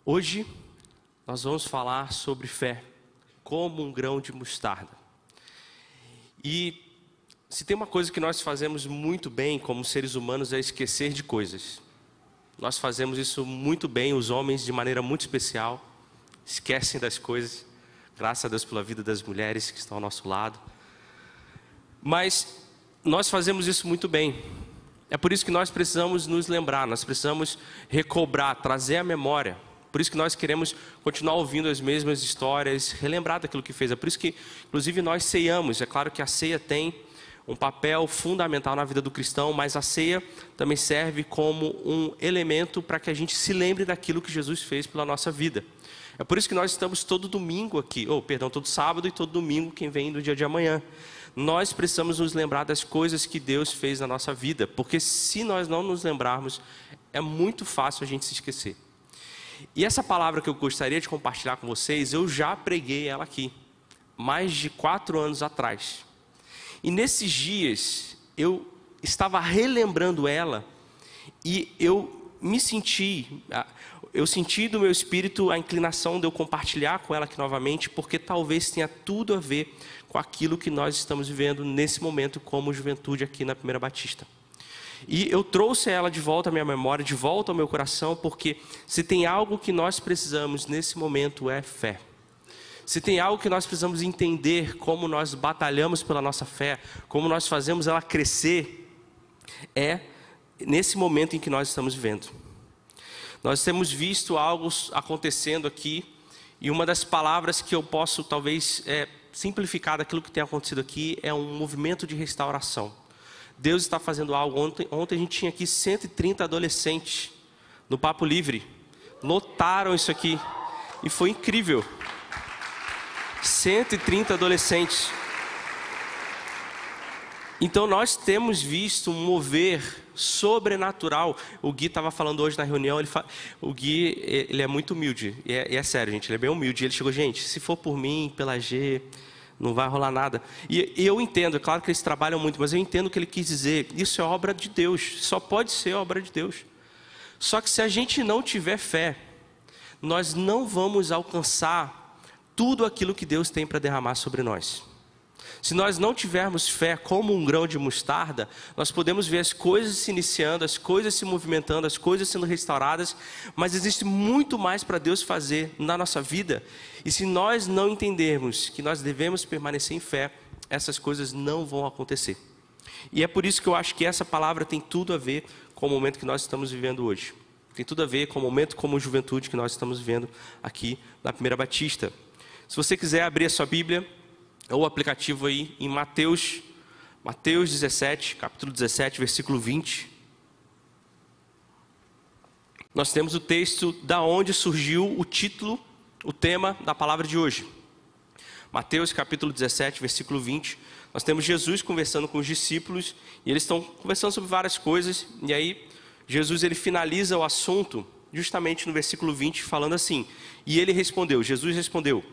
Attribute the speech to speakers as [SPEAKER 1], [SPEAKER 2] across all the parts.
[SPEAKER 1] Hoje nós vamos falar sobre fé, como um grão de mostarda. E se tem uma coisa que nós fazemos muito bem como seres humanos é esquecer de coisas. Nós fazemos isso muito bem, os homens de maneira muito especial, esquecem das coisas, graças a Deus pela vida das mulheres que estão ao nosso lado. Mas nós fazemos isso muito bem. É por isso que nós precisamos nos lembrar, nós precisamos recobrar, trazer a memória. Por isso que nós queremos continuar ouvindo as mesmas histórias, relembrar daquilo que fez. É por isso que, inclusive, nós ceiamos. É claro que a ceia tem um papel fundamental na vida do cristão, mas a ceia também serve como um elemento para que a gente se lembre daquilo que Jesus fez pela nossa vida. É por isso que nós estamos todo domingo aqui, todo sábado e todo domingo, quem vem no dia de amanhã. Nós precisamos nos lembrar das coisas que Deus fez na nossa vida, porque se nós não nos lembrarmos, é muito fácil a gente se esquecer. E essa palavra que eu gostaria de compartilhar com vocês, eu já preguei ela aqui, mais de 4 anos atrás. E nesses dias, eu estava relembrando ela e eu senti do meu espírito a inclinação de eu compartilhar com ela aqui novamente, porque talvez tenha tudo a ver com aquilo que nós estamos vivendo nesse momento como juventude aqui na Primeira Batista. E eu trouxe ela de volta à minha memória, de volta ao meu coração, porque se tem algo que nós precisamos nesse momento é fé. Se tem algo que nós precisamos entender como nós batalhamos pela nossa fé, como nós fazemos ela crescer, é nesse momento em que nós estamos vivendo. Nós temos visto algo acontecendo aqui, e uma das palavras que eu posso talvez simplificar daquilo que tem acontecido aqui é um movimento de restauração. Deus está fazendo algo. Ontem a gente tinha aqui 130 adolescentes no Papo Livre. Lotaram isso aqui. E foi incrível. 130 adolescentes. Então nós temos visto um mover sobrenatural. O Gui estava falando hoje na reunião. O Gui ele é muito humilde. E é sério, gente. Ele é bem humilde. Ele chegou, gente, se for por mim, pela G... não vai rolar nada. E eu entendo, é claro que eles trabalham muito, mas eu entendo o que ele quis dizer. Isso é obra de Deus, só pode ser obra de Deus. Só que se a gente não tiver fé, nós não vamos alcançar tudo aquilo que Deus tem para derramar sobre nós. Se nós não tivermos fé como um grão de mostarda, nós podemos ver as coisas se iniciando, as coisas se movimentando, as coisas sendo restauradas, mas existe muito mais para Deus fazer na nossa vida. E se nós não entendermos que nós devemos permanecer em fé, essas coisas não vão acontecer. E é por isso que eu acho que essa palavra tem tudo a ver com o momento que nós estamos vivendo hoje. Tem tudo a ver com o momento como juventude que nós estamos vivendo aqui na Primeira Batista. Se você quiser abrir a sua Bíblia, ou o aplicativo aí em Mateus 17, capítulo 17, versículo 20. Nós temos o texto da onde surgiu o título, o tema da palavra de hoje. Mateus capítulo 17, versículo 20. Nós temos Jesus conversando com os discípulos e eles estão conversando sobre várias coisas. E aí Jesus ele finaliza o assunto justamente no versículo 20 falando assim. E ele respondeu, Jesus respondeu: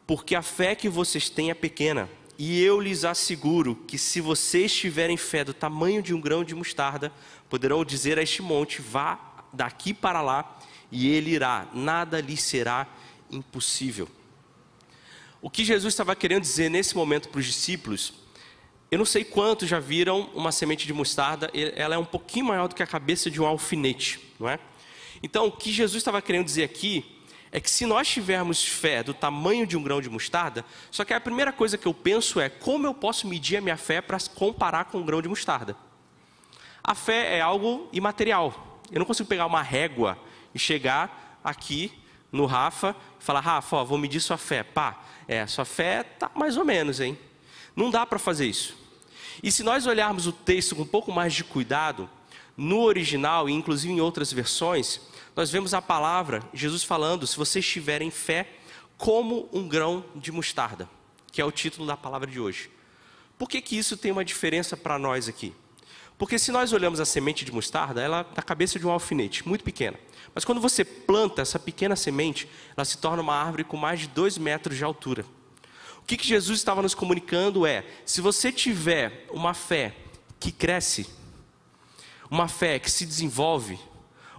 [SPEAKER 1] porque a fé que vocês têm é pequena, e eu lhes asseguro que se vocês tiverem fé do tamanho de um grão de mostarda, poderão dizer a este monte, vá daqui para lá, e ele irá, nada lhe será impossível. O que Jesus estava querendo dizer nesse momento para os discípulos, eu não sei quantos já viram uma semente de mostarda, ela é um pouquinho maior do que a cabeça de um alfinete, não é? Então o que Jesus estava querendo dizer aqui, é que se nós tivermos fé do tamanho de um grão de mostarda, só que a primeira coisa que eu penso é, como eu posso medir a minha fé para comparar com um grão de mostarda? A fé é algo imaterial. Eu não consigo pegar uma régua e chegar aqui no Rafa e falar, Rafa, ó, vou medir sua fé. Pá, sua fé tá mais ou menos, hein? Não dá para fazer isso. E se nós olharmos o texto com um pouco mais de cuidado, no original e inclusive em outras versões, nós vemos a palavra, Jesus falando, se vocês tiverem fé como um grão de mostarda, que é o título da palavra de hoje. Por que isso tem uma diferença para nós aqui? Porque se nós olhamos a semente de mostarda, ela é da cabeça de um alfinete, muito pequena. Mas quando você planta essa pequena semente, ela se torna uma árvore com mais de 2 metros de altura. O que Jesus estava nos comunicando é, se você tiver uma fé que cresce, uma fé que se desenvolve,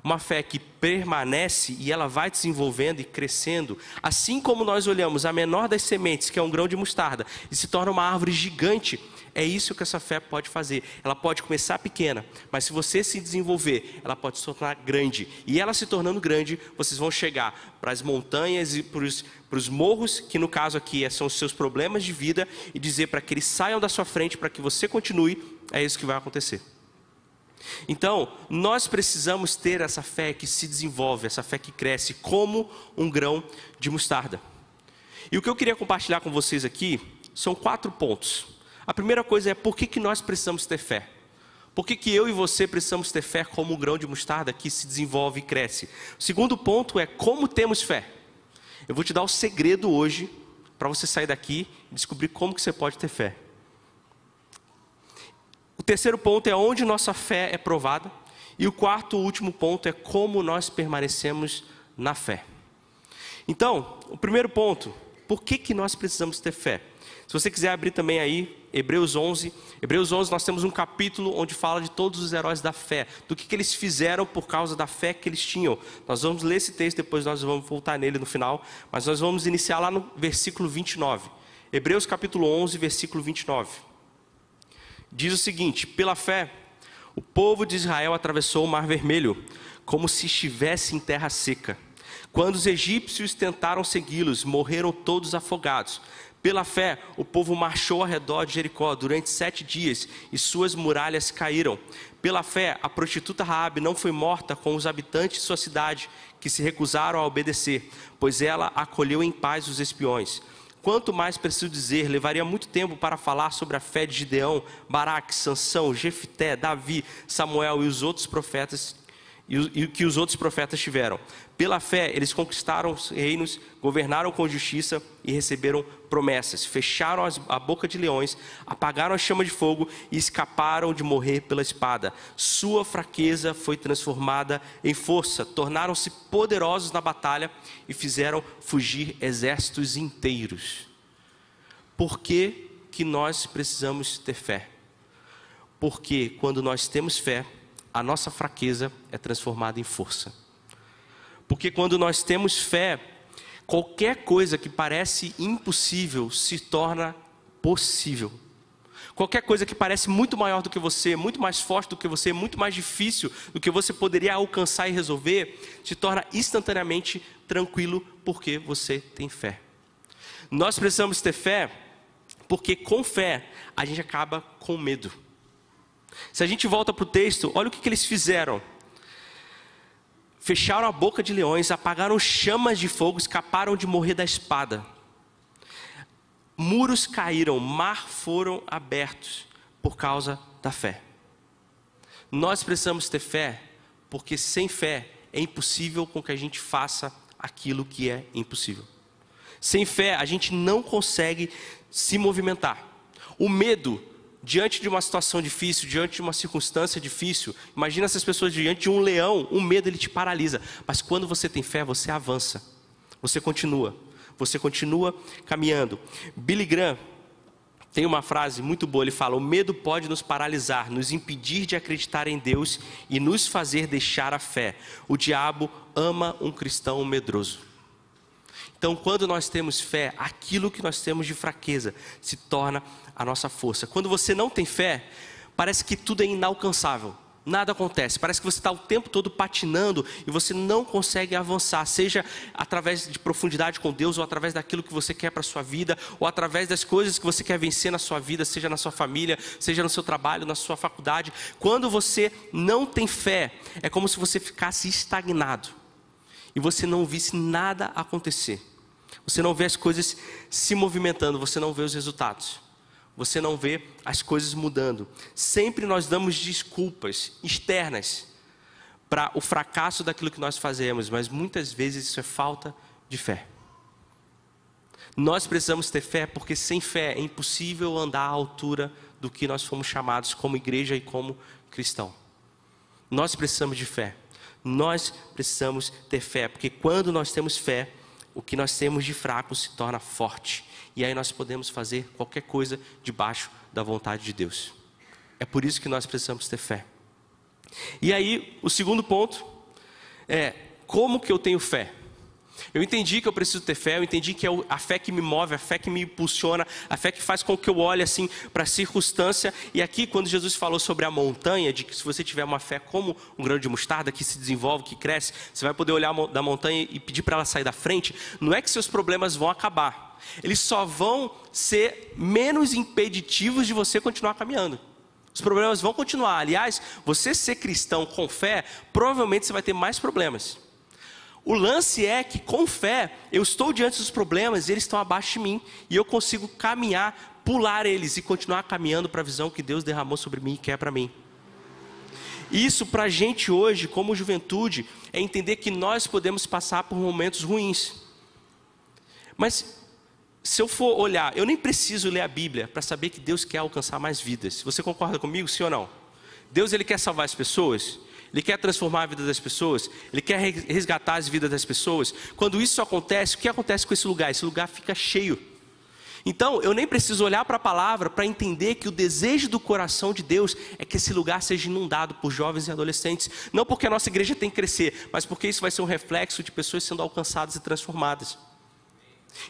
[SPEAKER 1] uma fé que permanece e ela vai desenvolvendo e crescendo. Assim como nós olhamos a menor das sementes, que é um grão de mostarda, e se torna uma árvore gigante, é isso que essa fé pode fazer. Ela pode começar pequena, mas se você se desenvolver, ela pode se tornar grande. E ela se tornando grande, vocês vão chegar para as montanhas e para os morros, que no caso aqui são os seus problemas de vida, e dizer para que eles saiam da sua frente, para que você continue. É isso que vai acontecer. Então, nós precisamos ter essa fé que se desenvolve, essa fé que cresce como um grão de mostarda. E o que eu queria compartilhar com vocês aqui são 4 pontos. A primeira coisa é por que nós precisamos ter fé. Por que eu e você precisamos ter fé como um grão de mostarda que se desenvolve e cresce. O segundo ponto é como temos fé. Eu vou te dar o segredo hoje para você sair daqui e descobrir como que você pode ter fé. O terceiro ponto é onde nossa fé é provada. E o quarto, último ponto é como nós permanecemos na fé. Então, o primeiro ponto, por que nós precisamos ter fé? Se você quiser abrir também aí, Hebreus 11. Hebreus 11 nós temos um capítulo onde fala de todos os heróis da fé. Do que eles fizeram por causa da fé que eles tinham. Nós vamos ler esse texto, depois nós vamos voltar nele no final. Mas nós vamos iniciar lá no versículo 29. Hebreus capítulo 11, versículo 29. Diz o seguinte: pela fé, o povo de Israel atravessou o Mar Vermelho, como se estivesse em terra seca. Quando os egípcios tentaram segui-los, morreram todos afogados. Pela fé, o povo marchou ao redor de Jericó durante 7 dias e suas muralhas caíram. Pela fé, a prostituta Raabe não foi morta com os habitantes de sua cidade, que se recusaram a obedecer, pois ela acolheu em paz os espiões. Quanto mais preciso dizer, levaria muito tempo para falar sobre a fé de Gideão, Baraque, Sansão, Jefté, Davi, Samuel e os outros profetas, e que os outros profetas tiveram. Pela fé, eles conquistaram os reinos, governaram com justiça e receberam promessas. Fecharam a boca de leões, apagaram a chama de fogo e escaparam de morrer pela espada. Sua fraqueza foi transformada em força. Tornaram-se poderosos na batalha e fizeram fugir exércitos inteiros. Por que nós precisamos ter fé? Porque quando nós temos fé, a nossa fraqueza é transformada em força. Porque quando nós temos fé, qualquer coisa que parece impossível se torna possível. Qualquer coisa que parece muito maior do que você, muito mais forte do que você, muito mais difícil do que você poderia alcançar e resolver, se torna instantaneamente tranquilo porque você tem fé. Nós precisamos ter fé porque com fé a gente acaba com medo. Se a gente volta para o texto, olha o que eles fizeram. Fecharam a boca de leões, apagaram chamas de fogo, escaparam de morrer da espada. Muros caíram, mar foram abertos por causa da fé. Nós precisamos ter fé, porque sem fé é impossível com que a gente faça aquilo que é impossível. Sem fé a gente não consegue se movimentar. O medo, diante de uma situação difícil, diante de uma circunstância difícil, imagina essas pessoas diante de um leão, o medo ele te paralisa. Mas quando você tem fé, você avança, você continua caminhando. Billy Graham tem uma frase muito boa, ele fala: o medo pode nos paralisar, nos impedir de acreditar em Deus e nos fazer deixar a fé. O diabo ama um cristão medroso. Então, quando nós temos fé, aquilo que nós temos de fraqueza se torna a nossa força. Quando você não tem fé, parece que tudo é inalcançável. Nada acontece. Parece que você está o tempo todo patinando e você não consegue avançar. Seja através de profundidade com Deus, ou através daquilo que você quer para a sua vida, ou através das coisas que você quer vencer na sua vida, seja na sua família, seja no seu trabalho, na sua faculdade. Quando você não tem fé, é como se você ficasse estagnado e você não visse nada acontecer. Você não vê as coisas se movimentando, você não vê os resultados. Você não vê as coisas mudando. Sempre nós damos desculpas externas para o fracasso daquilo que nós fazemos, mas muitas vezes isso é falta de fé. Nós precisamos ter fé, porque sem fé é impossível andar à altura do que nós fomos chamados como igreja e como cristão. Nós precisamos de fé. Nós precisamos ter fé, porque quando nós temos fé, o que nós temos de fraco se torna forte. E aí nós podemos fazer qualquer coisa debaixo da vontade de Deus. É por isso que nós precisamos ter fé. E aí, o segundo ponto, como que eu tenho fé? Eu entendi que eu preciso ter fé, eu entendi que é a fé que me move, a fé que me impulsiona, a fé que faz com que eu olhe assim para a circunstância. E aqui, quando Jesus falou sobre a montanha, de que se você tiver uma fé como um grão de mostarda, que se desenvolve, que cresce, você vai poder olhar da montanha e pedir para ela sair da frente. Não é que seus problemas vão acabar, eles só vão ser menos impeditivos de você continuar caminhando. Os problemas vão continuar. Aliás, você ser cristão com fé, provavelmente você vai ter mais problemas. O lance é que com fé, eu estou diante dos problemas e eles estão abaixo de mim. E eu consigo caminhar, pular eles e continuar caminhando para a visão que Deus derramou sobre mim e quer para mim. Isso para a gente hoje, como juventude, é entender que nós podemos passar por momentos ruins. Mas se eu for olhar, eu nem preciso ler a Bíblia para saber que Deus quer alcançar mais vidas. Você concorda comigo, sim ou não? Deus, Ele quer salvar as pessoas. Ele quer transformar a vida das pessoas. Ele quer resgatar as vidas das pessoas. Quando isso acontece, o que acontece com esse lugar? Esse lugar fica cheio. Então, eu nem preciso olhar para a palavra para entender que o desejo do coração de Deus é que esse lugar seja inundado por jovens e adolescentes. Não porque a nossa igreja tem que crescer, mas porque isso vai ser um reflexo de pessoas sendo alcançadas e transformadas.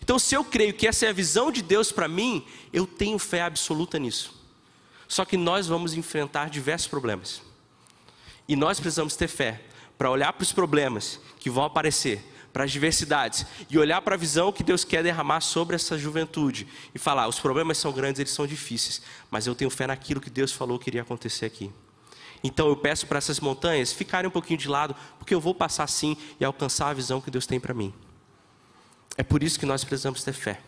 [SPEAKER 1] Então, se eu creio que essa é a visão de Deus para mim, eu tenho fé absoluta nisso. Só que nós vamos enfrentar diversos problemas. E nós precisamos ter fé para olhar para os problemas que vão aparecer, para as diversidades, e olhar para a visão que Deus quer derramar sobre essa juventude. E falar, os problemas são grandes, eles são difíceis, mas eu tenho fé naquilo que Deus falou que iria acontecer aqui. Então eu peço para essas montanhas ficarem um pouquinho de lado, porque eu vou passar sim e alcançar a visão que Deus tem para mim. É por isso que nós precisamos ter fé.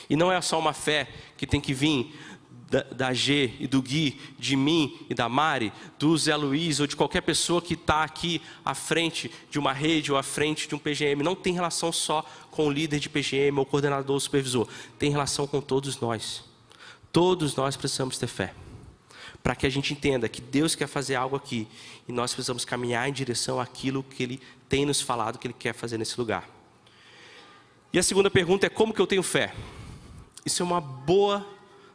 [SPEAKER 1] E não é só uma fé que tem que vir da G e do Gui, de mim e da Mari, do Zé Luiz ou de qualquer pessoa que está aqui à frente de uma rede ou à frente de um PGM. Não tem relação só com o líder de PGM ou coordenador ou supervisor. Tem relação com todos nós. Todos nós precisamos ter fé. Para que a gente entenda que Deus quer fazer algo aqui. E nós precisamos caminhar em direção àquilo que Ele tem nos falado que Ele quer fazer nesse lugar. E a segunda pergunta é: como que eu tenho fé? Isso é uma boa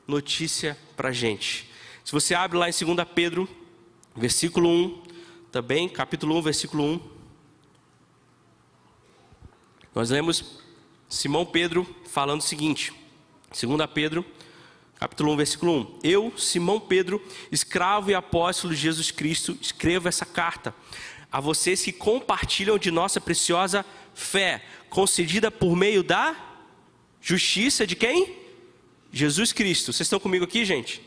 [SPEAKER 1] notícia para a gente. Se você abre lá em 2 Pedro, versículo 1, também, capítulo 1, versículo 1. Nós lemos Simão Pedro falando o seguinte, 2 Pedro, capítulo 1, versículo 1. Eu, Simão Pedro, escravo e apóstolo de Jesus Cristo, escrevo essa carta a vocês que compartilham de nossa preciosa fé, concedida por meio da justiça de quem? Jesus Cristo. Vocês estão comigo aqui, gente?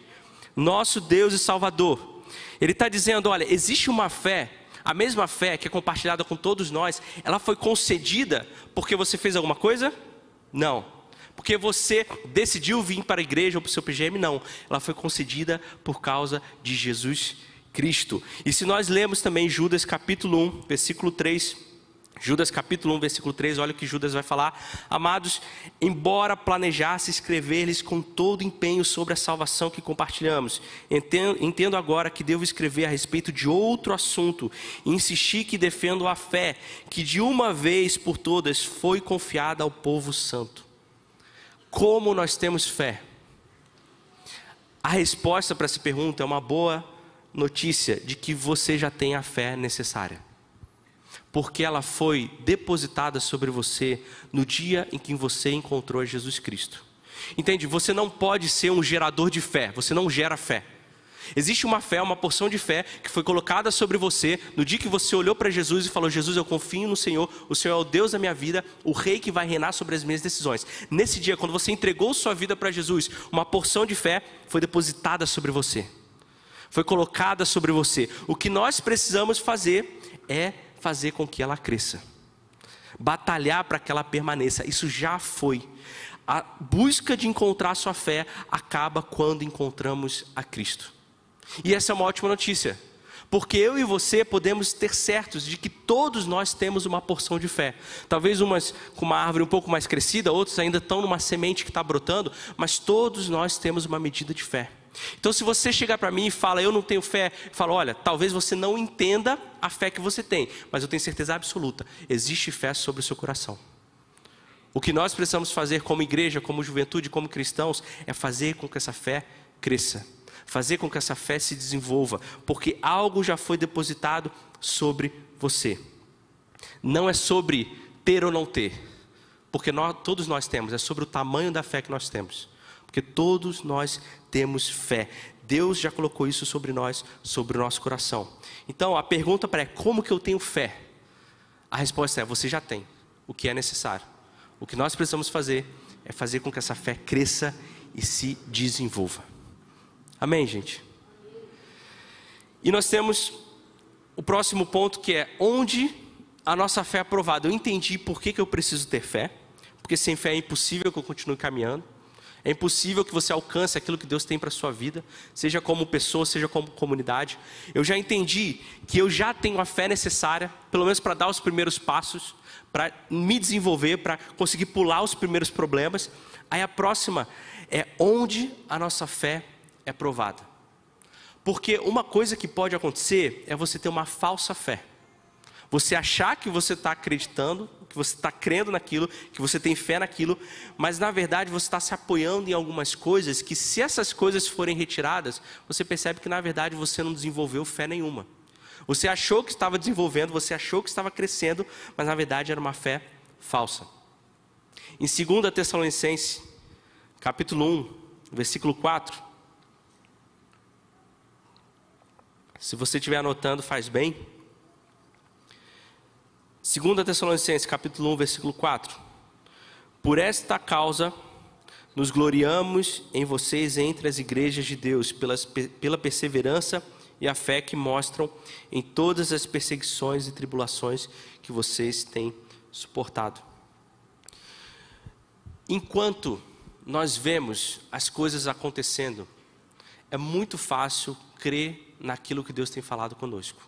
[SPEAKER 1] Nosso Deus e Salvador. Ele está dizendo, olha, existe uma fé, a mesma fé que é compartilhada com todos nós, ela foi concedida porque você fez alguma coisa? Não. Porque você decidiu vir para a igreja ou para o seu PGM? Não. Ela foi concedida por causa de Jesus Cristo. E se nós lemos também Judas capítulo 1, versículo 3... Judas capítulo 1, versículo 3, olha o que Judas vai falar. Amados, embora planejasse escrever-lhes com todo empenho sobre a salvação que compartilhamos, entendo agora que devo escrever a respeito de outro assunto e insistir que defendo a fé que de uma vez por todas foi confiada ao povo santo. Como nós temos fé? A resposta para essa pergunta é uma boa notícia de que você já tem a fé necessária. Porque ela foi depositada sobre você no dia em que você encontrou Jesus Cristo. Entende? Você não pode ser um gerador de fé, você não gera fé. Existe uma fé, uma porção de fé que foi colocada sobre você no dia que você olhou para Jesus e falou: Jesus, eu confio no Senhor, o Senhor é o Deus da minha vida, o Rei que vai reinar sobre as minhas decisões. Nesse dia, quando você entregou sua vida para Jesus, uma porção de fé foi depositada sobre você. Foi colocada sobre você. O que nós precisamos fazer é fazer com que ela cresça, batalhar para que ela permaneça. Isso já foi. A busca de encontrar sua fé acaba quando encontramos a Cristo. E essa é uma ótima notícia, porque eu e você podemos ter certos de que todos nós temos uma porção de fé. Talvez umas com uma árvore um pouco mais crescida, outros ainda estão numa semente que está brotando, mas todos nós temos uma medida de fé. Então, se você chegar para mim e fala: eu não tenho fé, eu falo: olha, talvez você não entenda a fé que você tem, mas eu tenho certeza absoluta, existe fé sobre o seu coração. O que nós precisamos fazer como igreja, como juventude, como cristãos, é fazer com que essa fé cresça, fazer com que essa fé se desenvolva, porque algo já foi depositado sobre você. Não é sobre ter ou não ter, porque todos nós temos, é sobre o tamanho da fé que nós temos. Porque todos nós temos fé. Deus já colocou isso sobre nós, sobre o nosso coração. Então a pergunta é: como que eu tenho fé? A resposta é: você já tem o que é necessário. O que nós precisamos fazer é fazer com que essa fé cresça e se desenvolva. Amém, gente? E nós temos o próximo ponto, que é onde a nossa fé é aprovada. Eu entendi por que eu preciso ter fé, porque sem fé é impossível que eu continue caminhando. É impossível que você alcance aquilo que Deus tem para a sua vida, seja como pessoa, seja como comunidade. Eu já entendi que eu já tenho a fé necessária, pelo menos para dar os primeiros passos, para me desenvolver, para conseguir pular os primeiros problemas. Aí a próxima é onde a nossa fé é provada. Porque uma coisa que pode acontecer é você ter uma falsa fé. Você achar que você está acreditando, que você está crendo naquilo, que você tem fé naquilo, mas na verdade você está se apoiando em algumas coisas que, se essas coisas forem retiradas, você percebe que na verdade você não desenvolveu fé nenhuma. Você achou que estava desenvolvendo, você achou que estava crescendo, mas na verdade era uma fé falsa. Em 2 Tessalonicenses, capítulo 1, versículo 4. Se você estiver anotando, faz bem. 2 Tessalonicenses, capítulo 1, versículo 4. Por esta causa, nos gloriamos em vocês entre as igrejas de Deus, pela perseverança e a fé que mostram em todas as perseguições e tribulações que vocês têm suportado. Enquanto nós vemos as coisas acontecendo, é muito fácil crer naquilo que Deus tem falado conosco.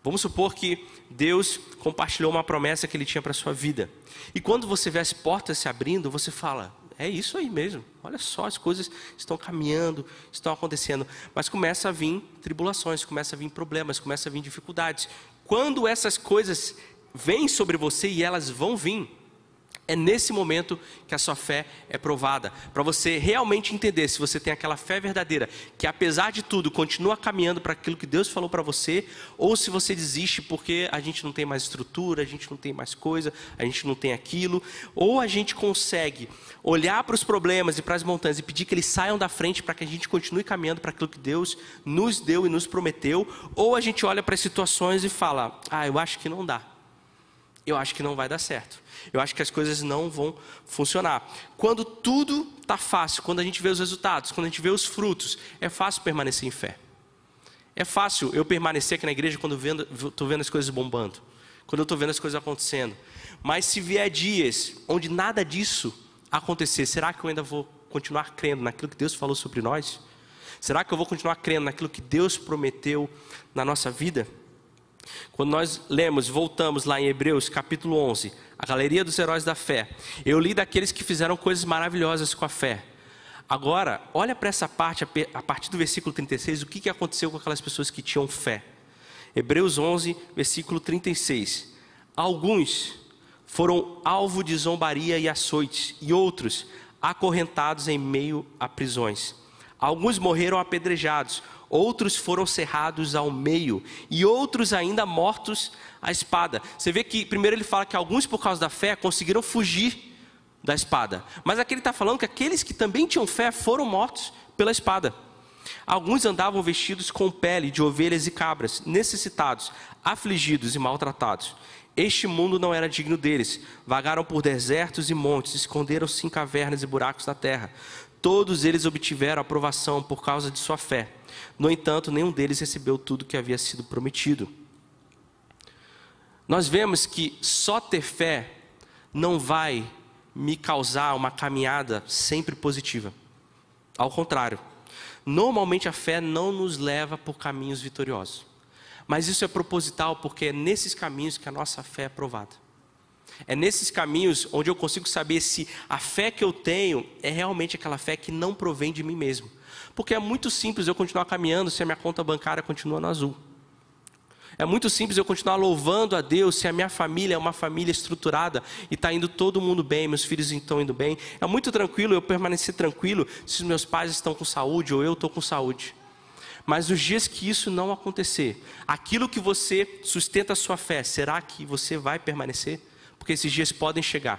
[SPEAKER 1] Vamos supor que Deus compartilhou uma promessa que Ele tinha para a sua vida. E quando você vê as portas se abrindo, você fala: é isso aí mesmo. Olha só, as coisas estão caminhando, estão acontecendo. Mas começa a vir tribulações, começa a vir problemas, começa a vir dificuldades. Quando essas coisas vêm sobre você, e elas vão vir, é nesse momento que a sua fé é provada. Para você realmente entender se você tem aquela fé verdadeira, que apesar de tudo continua caminhando para aquilo que Deus falou para você, ou se você desiste porque a gente não tem mais estrutura, a gente não tem mais coisa, a gente não tem aquilo. Ou a gente consegue olhar para os problemas e para as montanhas e pedir que eles saiam da frente para que a gente continue caminhando para aquilo que Deus nos deu e nos prometeu. Ou a gente olha para as situações e fala: eu acho que não dá. Eu acho que não vai dar certo. Eu acho que as coisas não vão funcionar. Quando tudo está fácil, quando a gente vê os resultados, quando a gente vê os frutos, é fácil permanecer em fé. É fácil eu permanecer aqui na igreja quando estou vendo as coisas bombando, quando eu estou vendo as coisas acontecendo. Mas se vier dias onde nada disso acontecer, será que eu ainda vou continuar crendo naquilo que Deus falou sobre nós? Será que eu vou continuar crendo naquilo que Deus prometeu na nossa vida? Quando nós voltamos lá em Hebreus capítulo 11, a galeria dos heróis da fé, eu li daqueles que fizeram coisas maravilhosas com a fé. Agora, olha para essa parte, a partir do versículo 36, o que aconteceu com aquelas pessoas que tinham fé. Hebreus 11, versículo 36. Alguns foram alvo de zombaria e açoites, e outros acorrentados em meio a prisões. Alguns morreram apedrejados, outros foram cerrados ao meio, e outros ainda mortos à espada. Você vê que primeiro ele fala que alguns, por causa da fé, conseguiram fugir da espada. Mas aqui ele está falando que aqueles que também tinham fé foram mortos pela espada. Alguns andavam vestidos com pele de ovelhas e cabras, necessitados, afligidos e maltratados. Este mundo não era digno deles. Vagaram por desertos e montes, esconderam-se em cavernas e buracos na terra. Todos eles obtiveram aprovação por causa de sua fé. No entanto, nenhum deles recebeu tudo que havia sido prometido. Nós vemos que só ter fé não vai me causar uma caminhada sempre positiva. Ao contrário, normalmente a fé não nos leva por caminhos vitoriosos. Mas isso é proposital, porque é nesses caminhos que a nossa fé é provada. É nesses caminhos onde eu consigo saber se a fé que eu tenho é realmente aquela fé que não provém de mim mesmo. Porque é muito simples eu continuar caminhando se a minha conta bancária continua no azul. É muito simples eu continuar louvando a Deus se a minha família é uma família estruturada e está indo todo mundo bem, meus filhos estão indo bem. É muito tranquilo eu permanecer tranquilo se os meus pais estão com saúde ou eu estou com saúde. Mas nos dias que isso não acontecer, aquilo que você sustenta a sua fé, será que você vai permanecer? Porque esses dias podem chegar.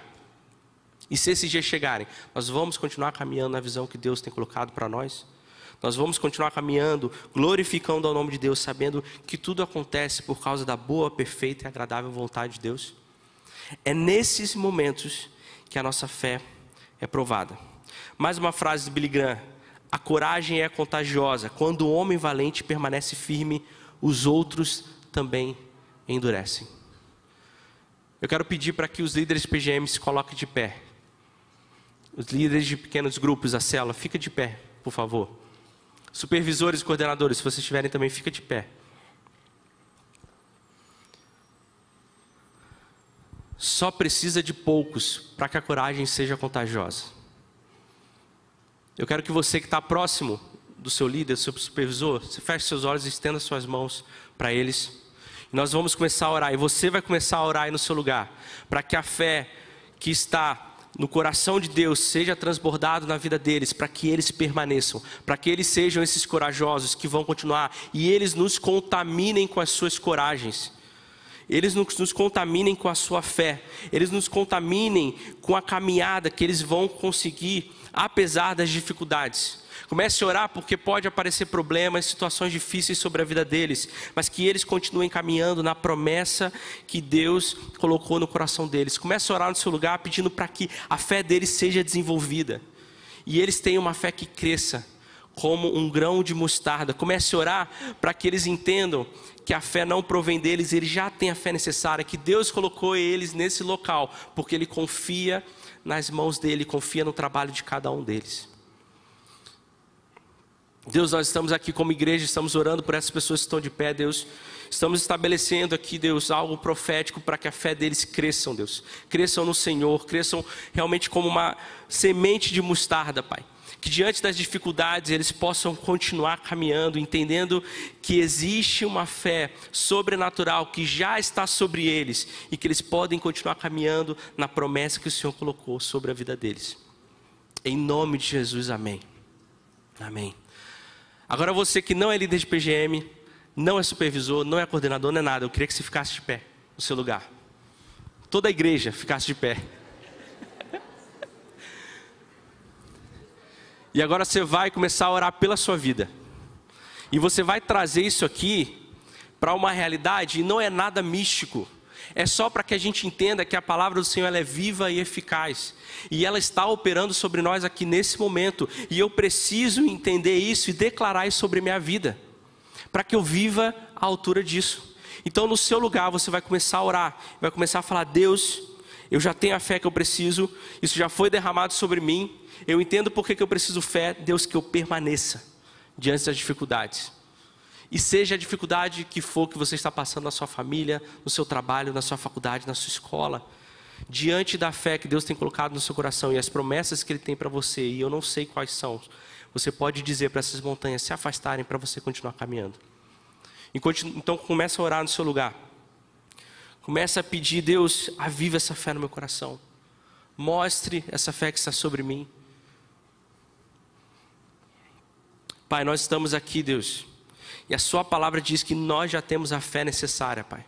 [SPEAKER 1] E se esses dias chegarem, nós vamos continuar caminhando na visão que Deus tem colocado para nós? Nós vamos continuar caminhando, glorificando ao nome de Deus, sabendo que tudo acontece por causa da boa, perfeita e agradável vontade de Deus? É nesses momentos que a nossa fé é provada. Mais uma frase de Billy Graham: a coragem é contagiosa. Quando o homem valente permanece firme, os outros também endurecem. Eu quero pedir para que os líderes PGM se coloquem de pé. Os líderes de pequenos grupos, a célula, fica de pé, por favor. Supervisores e coordenadores, se vocês estiverem também, fica de pé. Só precisa de poucos para que a coragem seja contagiosa. Eu quero que você que está próximo do seu líder, do seu supervisor, você feche seus olhos e estenda suas mãos para eles. E nós vamos começar a orar, e você vai começar a orar aí no seu lugar, para que a fé que está no coração de Deus seja transbordado na vida deles, para que eles permaneçam, para que eles sejam esses corajosos que vão continuar, e eles nos contaminem com as suas coragens, eles nos contaminem com a sua fé, eles nos contaminem com a caminhada que eles vão conseguir, apesar das dificuldades. Comece a orar, porque pode aparecer problemas, situações difíceis sobre a vida deles, mas que eles continuem caminhando na promessa que Deus colocou no coração deles. Comece a orar no seu lugar, pedindo para que a fé deles seja desenvolvida, e eles tenham uma fé que cresça como um grão de mostarda. Comece a orar para que eles entendam que a fé não provém deles, eles já têm a fé necessária, que Deus colocou eles nesse local, porque Ele confia nas mãos dEle, confia no trabalho de cada um deles. Deus, nós estamos aqui como igreja, estamos orando por essas pessoas que estão de pé, Deus. Estamos estabelecendo aqui, Deus, algo profético para que a fé deles cresçam, Deus. Cresçam no Senhor, cresçam realmente como uma semente de mostarda, Pai. Que diante das dificuldades eles possam continuar caminhando, entendendo que existe uma fé sobrenatural que já está sobre eles, e que eles podem continuar caminhando na promessa que o Senhor colocou sobre a vida deles. Em nome de Jesus, amém. Amém. Agora você que não é líder de PGM, não é supervisor, não é coordenador, não é nada, eu queria que você ficasse de pé no seu lugar. Toda a igreja ficasse de pé. E agora você vai começar a orar pela sua vida. E você vai trazer isso aqui para uma realidade, e não é nada místico. É só para que a gente entenda que a palavra do Senhor ela é viva e eficaz. E ela está operando sobre nós aqui nesse momento. E eu preciso entender isso e declarar isso sobre minha vida, para que eu viva à altura disso. Então no seu lugar você vai começar a orar. Vai começar a falar: Deus, eu já tenho a fé que eu preciso. Isso já foi derramado sobre mim. Eu entendo por que eu preciso fé. Deus, que eu permaneça diante das dificuldades. E seja a dificuldade que for que você está passando na sua família, no seu trabalho, na sua faculdade, na sua escola, diante da fé que Deus tem colocado no seu coração e as promessas que Ele tem para você, e eu não sei quais são, você pode dizer para essas montanhas se afastarem para você continuar caminhando. Então começa a orar no seu lugar. Começa a pedir: Deus, aviva essa fé no meu coração. Mostre essa fé que está sobre mim. Pai, nós estamos aqui, Deus, e a sua palavra diz que nós já temos a fé necessária, Pai.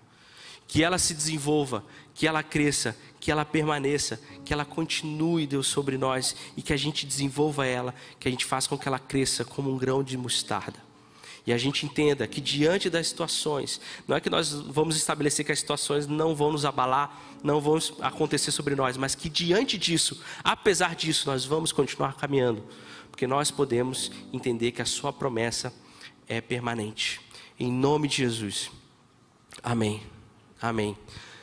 [SPEAKER 1] Que ela se desenvolva, que ela cresça, que ela permaneça, que ela continue, Deus, sobre nós, e que a gente desenvolva ela, que a gente faça com que ela cresça como um grão de mostarda. E a gente entenda que diante das situações, não é que nós vamos estabelecer que as situações não vão nos abalar, não vão acontecer sobre nós, mas que diante disso, apesar disso, nós vamos continuar caminhando, porque nós podemos entender que a sua promessa é permanente. Em nome de Jesus. Amém. Amém.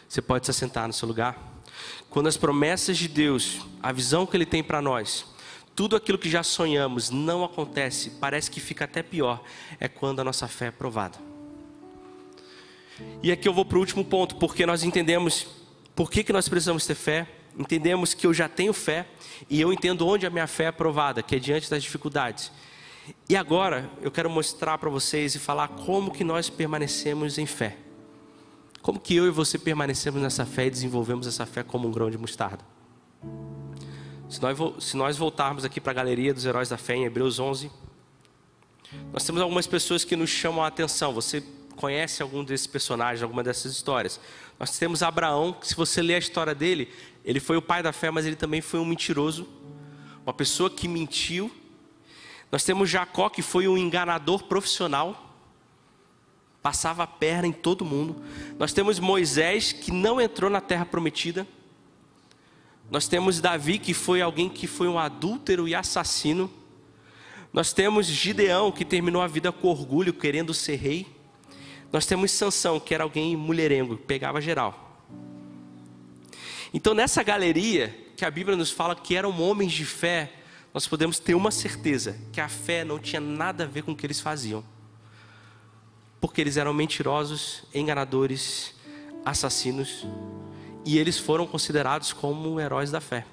[SPEAKER 1] Você pode se assentar no seu lugar. Quando as promessas de Deus, a visão que Ele tem para nós, tudo aquilo que já sonhamos não acontece, parece que fica até pior, é quando a nossa fé é provada. E aqui eu vou para o último ponto, porque nós entendemos por que nós precisamos ter fé. Entendemos que eu já tenho fé, e eu entendo onde a minha fé é provada, que é diante das dificuldades. E agora eu quero mostrar para vocês e falar como que nós permanecemos em fé. Como que eu e você permanecemos nessa fé e desenvolvemos essa fé como um grão de mostarda. Se nós voltarmos aqui para a galeria dos heróis da fé em Hebreus 11, Nós temos algumas pessoas que nos chamam a atenção. Você conhece algum desses personagens, alguma dessas histórias? Nós temos Abraão, que se você ler a história dele, ele foi o pai da fé, mas ele também foi um mentiroso, uma pessoa que mentiu. Nós temos Jacó, que foi um enganador profissional, passava a perna em todo mundo. Nós temos Moisés, que não entrou na terra prometida. Nós temos Davi, que foi alguém que foi um adúltero e assassino. Nós temos Gideão, que terminou a vida com orgulho, querendo ser rei. Nós temos Sansão, que era alguém mulherengo, pegava geral. Então nessa galeria, que a Bíblia nos fala que eram homens de fé, nós podemos ter uma certeza, que a fé não tinha nada a ver com o que eles faziam. Porque eles eram mentirosos, enganadores, assassinos, e eles foram considerados como heróis da fé.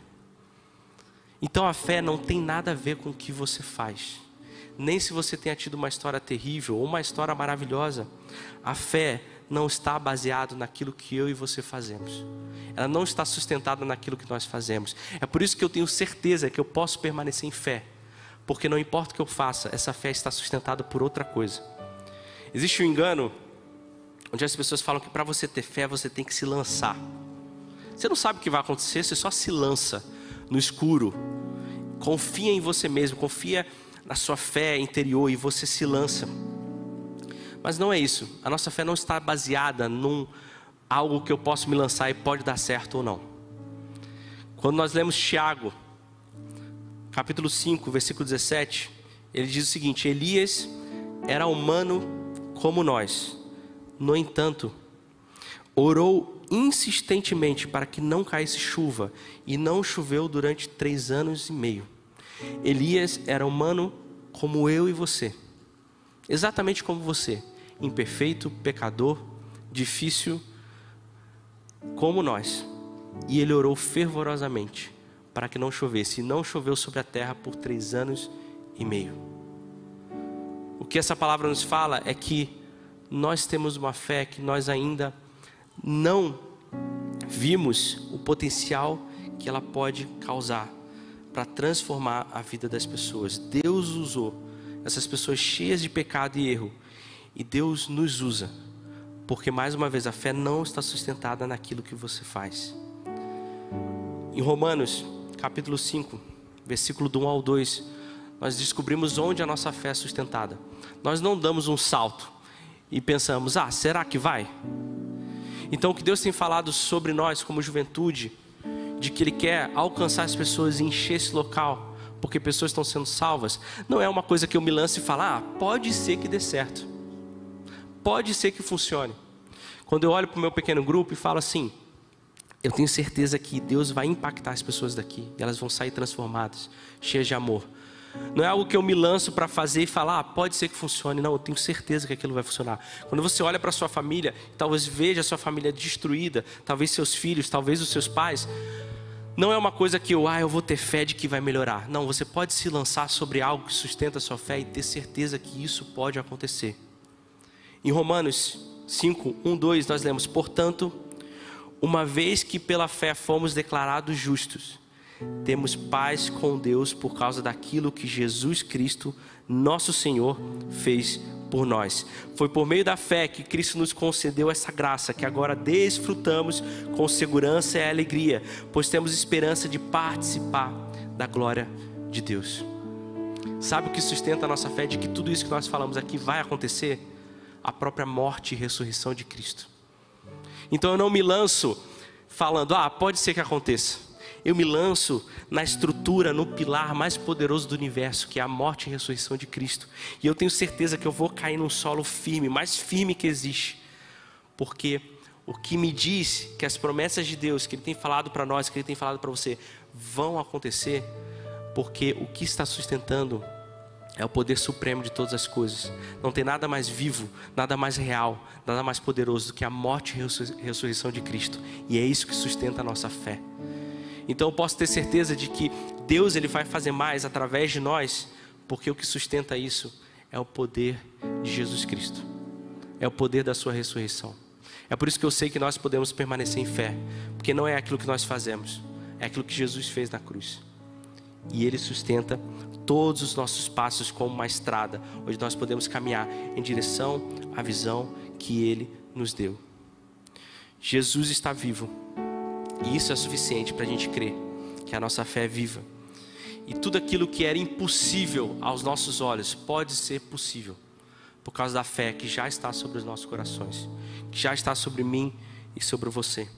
[SPEAKER 1] Então a fé não tem nada a ver com o que você faz. Nem se você tenha tido uma história terrível ou uma história maravilhosa. A fé não está baseada naquilo que eu e você fazemos. Ela não está sustentada naquilo que nós fazemos. É por isso que eu tenho certeza que eu posso permanecer em fé. Porque não importa o que eu faça, essa fé está sustentada por outra coisa. Existe um engano onde as pessoas falam que para você ter fé, você tem que se lançar. Você não sabe o que vai acontecer, você só se lança no escuro. Confia em você mesmo, confia na sua fé interior e você se lança. Mas não é isso. A nossa fé não está baseada num algo que eu posso me lançar e pode dar certo ou não. Quando nós lemos Tiago, capítulo 5, versículo 17, ele diz o seguinte: Elias era humano como nós. No entanto, orou insistentemente para que não caísse chuva, e não choveu durante 3 anos e meio. Elias era humano como eu e você, exatamente como você, imperfeito, pecador, difícil, como nós. E ele orou fervorosamente para que não chovesse, e não choveu sobre a terra por 3 anos e meio. O que essa palavra nos fala é que nós temos uma fé que nós ainda não vimos o potencial que ela pode causar para transformar a vida das pessoas. Deus usou essas pessoas cheias de pecado e erro, e Deus nos usa, porque mais uma vez a fé não está sustentada naquilo que você faz. Em Romanos capítulo 5, versículo do 1 ao 2, nós descobrimos onde a nossa fé é sustentada. Nós não damos um salto e pensamos: será que vai? Então o que Deus tem falado sobre nós como juventude, de que Ele quer alcançar as pessoas e encher esse local, porque pessoas estão sendo salvas, não é uma coisa que eu me lance e falo: pode ser que dê certo, pode ser que funcione. Quando eu olho para o meu pequeno grupo e falo assim: eu tenho certeza que Deus vai impactar as pessoas daqui, e elas vão sair transformadas, cheias de amor. Não é algo que eu me lanço para fazer e falar: pode ser que funcione. Não, eu tenho certeza que aquilo vai funcionar. Quando você olha para a sua família, talvez veja a sua família destruída, talvez seus filhos, talvez os seus pais, não é uma coisa que eu vou ter fé de que vai melhorar. Não, você pode se lançar sobre algo que sustenta a sua fé e ter certeza que isso pode acontecer. Em Romanos 5, 1, 2, nós lemos: portanto, uma vez que pela fé fomos declarados justos, temos paz com Deus por causa daquilo que Jesus Cristo, nosso Senhor, fez por nós. Foi por meio da fé que Cristo nos concedeu essa graça, que agora desfrutamos com segurança e alegria, pois temos esperança de participar da glória de Deus. Sabe o que sustenta a nossa fé de que tudo isso que nós falamos aqui vai acontecer? A própria morte e ressurreição de Cristo. Então eu não me lanço falando: pode ser que aconteça. Eu me lanço na estrutura, no pilar mais poderoso do universo, que é a morte e ressurreição de Cristo. E eu tenho certeza que eu vou cair num solo firme, mais firme que existe. Porque o que me diz que as promessas de Deus, que Ele tem falado para nós, que Ele tem falado para você, vão acontecer, porque o que está sustentando é o poder supremo de todas as coisas. Não tem nada mais vivo, nada mais real, nada mais poderoso do que a morte e ressurreição de Cristo. E é isso que sustenta a nossa fé. Então eu posso ter certeza de que Deus Ele vai fazer mais através de nós, porque o que sustenta isso é o poder de Jesus Cristo. É o poder da sua ressurreição. É por isso que eu sei que nós podemos permanecer em fé, porque não é aquilo que nós fazemos, é aquilo que Jesus fez na cruz. E Ele sustenta todos os nossos passos como uma estrada, onde nós podemos caminhar em direção à visão que Ele nos deu. Jesus está vivo, e isso é suficiente para a gente crer que a nossa fé é viva. E tudo aquilo que era impossível aos nossos olhos pode ser possível, por causa da fé que já está sobre os nossos corações, que já está sobre mim e sobre você.